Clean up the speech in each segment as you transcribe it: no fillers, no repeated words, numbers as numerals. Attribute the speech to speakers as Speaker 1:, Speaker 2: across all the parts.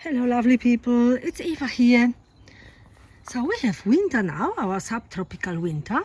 Speaker 1: Hello lovely people, it's Eva here. So we have winter now, our subtropical winter.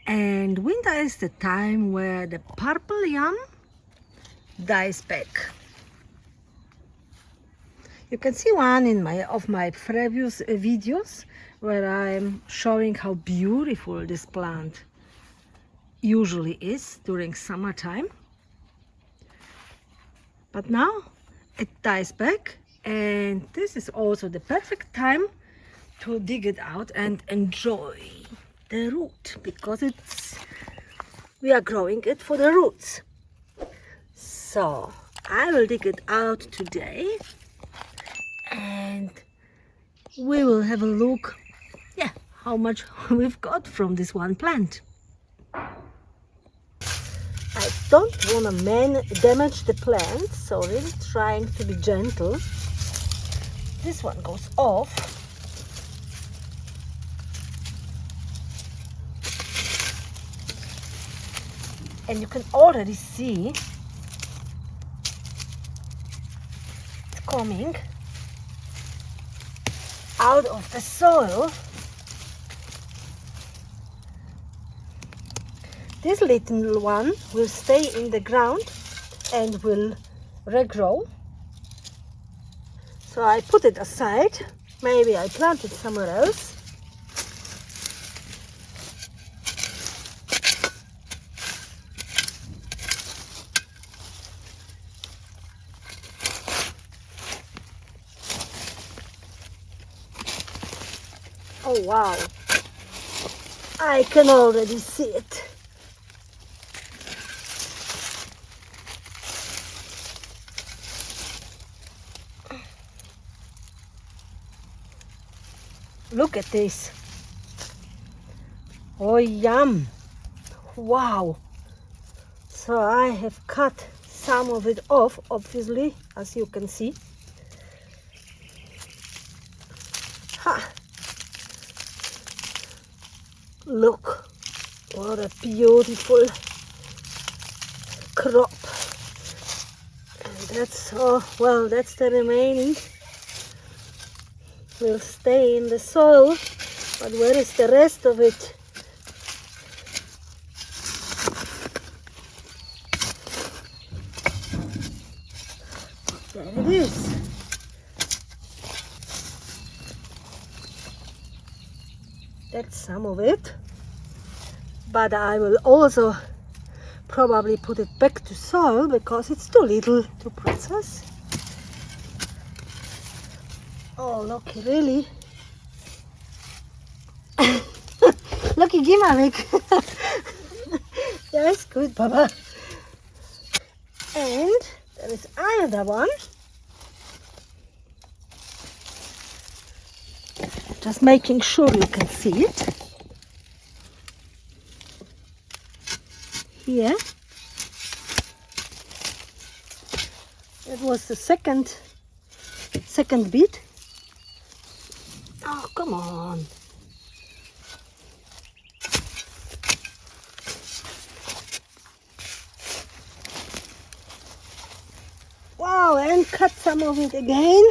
Speaker 1: And winter is the time where the purple yam dies back. You can see one in my previous videos where I'm showing how beautiful this plant usually is during summertime. But now it dies back, and this is also the perfect time to dig it out and enjoy the root, because we are growing it for the roots. So I will dig it out today and we will have a look, how much we've got from this one plant. I don't want to damage the plant, so really trying to be gentle. This one goes off. And you can already see it's coming out of the soil. This little one will stay in the ground and will regrow. So I put it aside. Maybe I plant it somewhere else. Oh wow, I can already see it. Look at this. Oh yum. Wow. So I have cut some of it off, obviously, as you can see. Ha. Look, what a beautiful crop. And that's that's the remaining. Will stay in the soil, but where is the rest of it? There it is. That's some of it, but I will also probably put it back to soil because it's too little to process. Oh, look, really? Lucky Gimavik. Yeah, it's good, Baba. And there is another one. Just making sure you can see it. Here. It was the second bit. Oh, come on. Wow, and cut some of it again.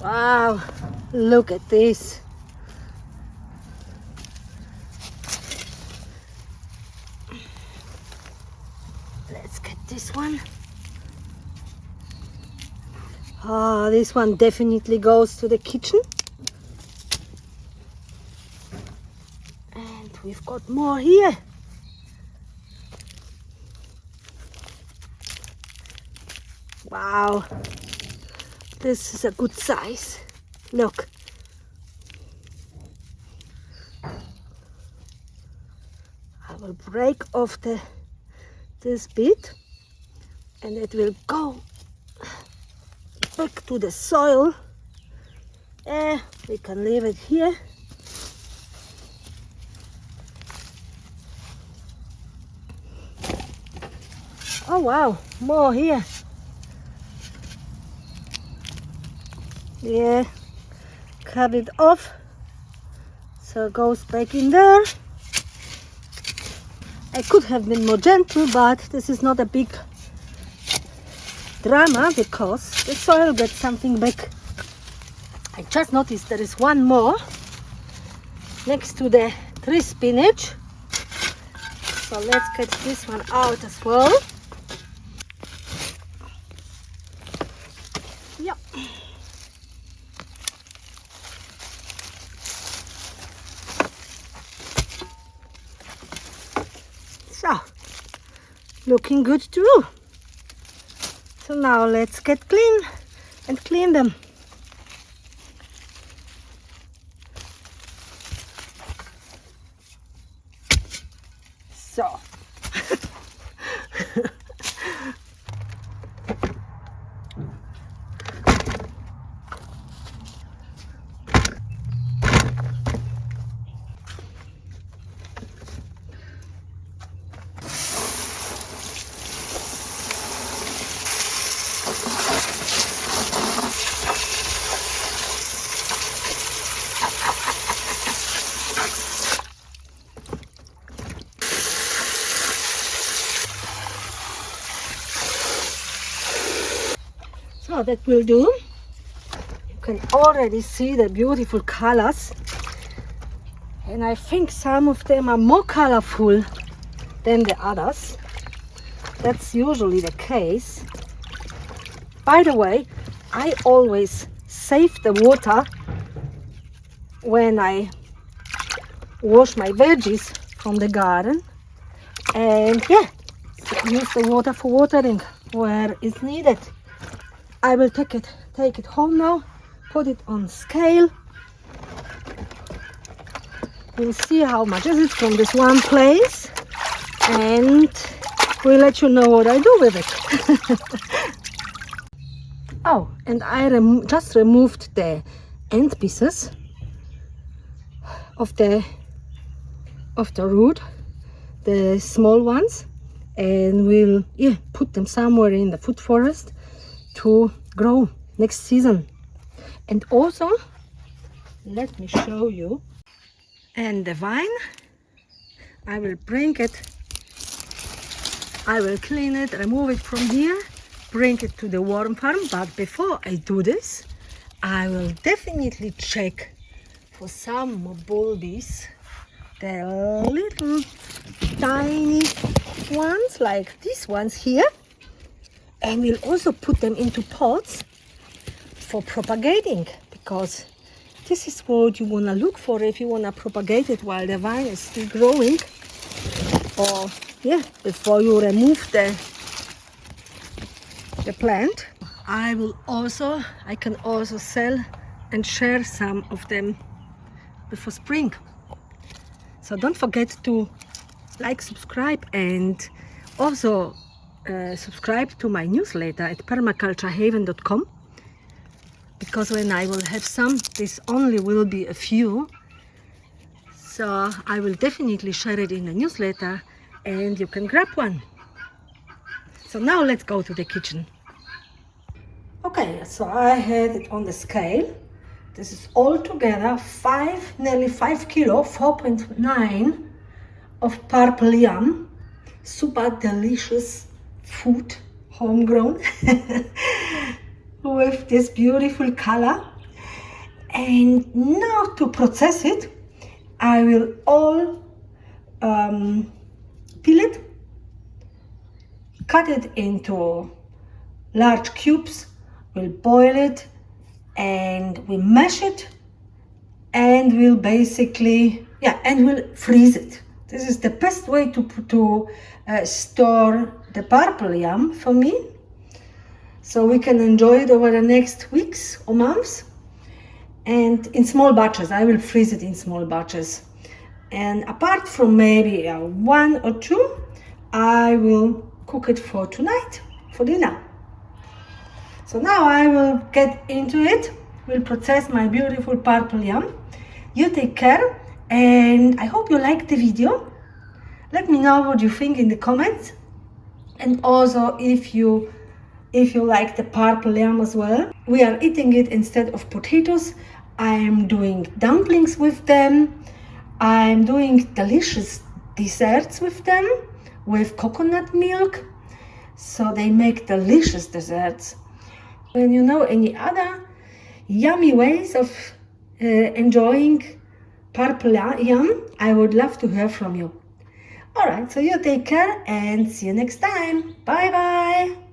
Speaker 1: Wow, look at this. Let's get this one. Ah, this one definitely goes to the kitchen. And we've got more here. Wow, this is a good size. Look. I will break off this bit and it will go back to the soil. We can leave it here. Oh wow, more here. Yeah, cut it off so it goes back in there. I could have been more gentle, but this is not a big drama because the soil gets something back. I just noticed there is one more next to the tree spinach. So let's get this one out as well. Yeah. So, looking good too. So now let's get clean and clean them. So. So that will do. You can already see the beautiful colors, and I think some of them are more colorful than the others. That's usually the case. By the way, I always save the water when I wash my veggies from the garden, and yeah, use the water for watering where it's needed. I will take it home now, put it on scale. We'll see how much is it from this one place, and we'll let you know what I do with it. Oh, and I just removed the end pieces of the root, the small ones, and we'll put them somewhere in the food forest to grow next season. And also, let me show you. And the vine, I will bring it, I will clean it, remove it from here, bring it to the worm farm. But before I do this, I will definitely check for some more bulbs, the little tiny ones like these ones here, and we'll also put them into pots for propagating, because this is what you want to look for if you want to propagate it while the vine is still growing, or before you remove the plant. I can also sell and share some of them before spring. So don't forget to like, subscribe, and also subscribe to my newsletter at permaculturehaven.com, because when I will have some, this only will be a few, so I will definitely share it in the newsletter and you can grab one. So now let's go to the kitchen. Okay, so I had it on the scale. This is all together nearly 5 kilo, 4.9 of purple yam, super delicious food, homegrown, with this beautiful color. And now to process it, I will all peel it, cut it into large cubes, we'll boil it, and we mash it, and we'll basically and we'll freeze it. This is the best way to store the purple yam for me, so we can enjoy it over the next weeks or months. And in small batches, I will freeze it in small batches. And apart from maybe 1 or 2, I will cook it for tonight, for dinner. So now I will get into it. We'll process my beautiful purple yam. You take care, and I hope you liked the video. Let me know what you think in the comments, and also if you like the purple yam as well. We are eating it instead of potatoes. I am doing dumplings with them. I'm doing delicious desserts with them, with coconut milk. So they make delicious desserts. And you know any other yummy ways of enjoying purple yum, I would love to hear from you. All right, so you take care and see you next time. Bye bye.